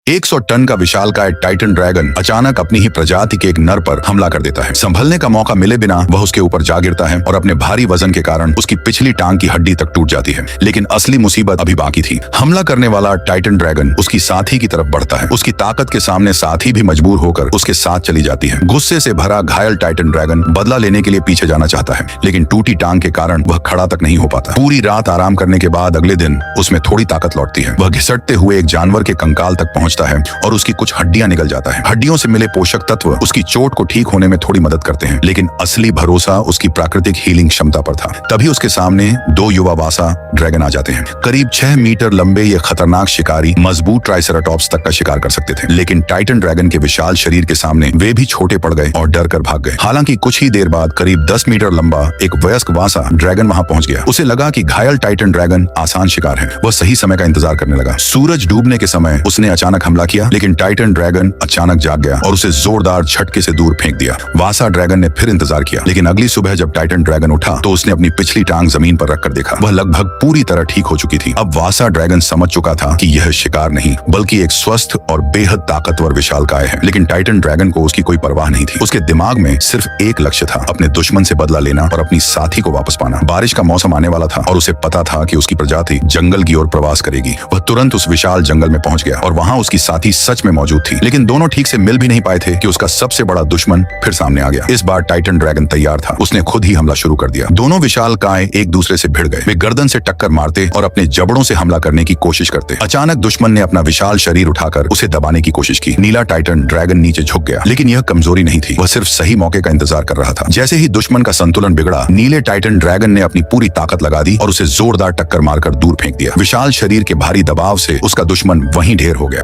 100 ton का विशालकाय Titan dragon अचानक अपनी ही प्रजाति के एक नर पर हमला कर देता है। संभलने का मौका मिले बिना वह उसके ऊपर जा गिरता है और अपने भारी वजन के कारण उसकी पिछली टांग की हड्डी तक टूट जाती है। लेकिन असली मुसीबत अभी बाकी थी। हमला करने वाला टाइटन ड्रैगन उसकी साथी की तरफ बढ़ता है। उसकी ताकत के सामने साथी भी मजबूर होकर उसके साथ चली जाती है। गुस्से से भरा घायल टाइटन ड्रैगन बदला लेने के लिए पीछे जाना चाहता है, लेकिन टूटी टांग के कारण वह खड़ा तक नहीं हो पाता। पूरी रात आराम करने के बाद अगले दिन उसमें थोड़ी ताकत लौटती है। वह घिसटते हुए एक जानवर के कंकाल तक पहुंचता है और उसकी कुछ हड्डियां निकल जाता है। हड्डियों से मिले पोषक तत्व उसकी चोट को ठीक होने में थोड़ी मदद करते हैं, लेकिन असली भरोसा उसकी प्राकृतिक हीलिंग क्षमता पर था। तभी उसके सामने 2 युवा वासा ड्रैगन आ जाते हैं। करीब 6 मीटर लंबे ये खतरनाक शिकारी मजबूत ट्राइसेराटॉप्स तक का शिकार कर सकते थे, लेकिन टाइटन ड्रैगन के विशाल शरीर के सामने वे भी छोटे पड़ गए और डर कर भाग गए। हालांकि कुछ ही देर बाद करीब 10 मीटर लंबा एक वयस्क वासा ड्रैगन वहां पहुंच गया। उसे लगा कि घायल टाइटन ड्रैगन आसान शिकार है। वह सही समय का इंतजार करने लगा। सूरज डूबने के समय उसने अचानक हमला किया, लेकिन टाइटन ड्रैगन अचानक जाग गया और उसे जोरदार झटके से दूर फेंक दिया। वासा ड्रैगन ने फिर इंतजार किया, लेकिन अगली सुबह जब टाइटन ड्रैगन उठा तो उसने अपनी पिछली टांग जमीन पर रखकर देखा। वह लगभग पूरी तरह ठीक हो चुकी थी। अब वासा ड्रैगन समझ चुका था कि यह शिकार नहीं बल्कि एक स्वस्थ और बेहद ताकतवर विशालकाय है। लेकिन टाइटन ड्रैगन को उसकी कोई परवाह नहीं थी। उसके दिमाग में सिर्फ एक लक्ष्य था, अपने दुश्मन से बदला लेना और अपनी साथी को वापस पाना। बारिश का मौसम आने वाला था और उसे पता था कि उसकी प्रजाति जंगल की ओर प्रवास करेगी। वह तुरंत उस विशाल जंगल में पहुंच गया और वहां उसकी साथी सच में मौजूद थी, लेकिन दोनों ठीक से मिल भी नहीं पाए थे कि उसका सबसे बड़ा दुश्मन फिर सामने आ गया। इस बार टाइटन ड्रैगन तैयार था। उसने खुद ही हमला शुरू कर दिया। दोनों विशालकाय एक दूसरे से भिड़ गए। वे गर्दन से टक्कर मारते और अपने जबड़ों से हमला करने की कोशिश करते। अचानक दुश्मन ने अपना विशाल शरीर उठाकर उसे दबाने की कोशिश की। नीला टाइटन ड्रैगन नीचे झुक गया, लेकिन यह कमजोरी नहीं थी। वह सिर्फ सही मौके का इंतजार कर रहा था। जैसे ही दुश्मन का संतुलन बिगड़ा, नीले टाइटन ड्रैगन ने अपनी पूरी ताकत लगा दी और उसे जोरदार टक्कर मारकर दूर फेंक दिया। विशाल शरीर के भारी दबाव से उसका दुश्मन वहीं ढेर हो गया।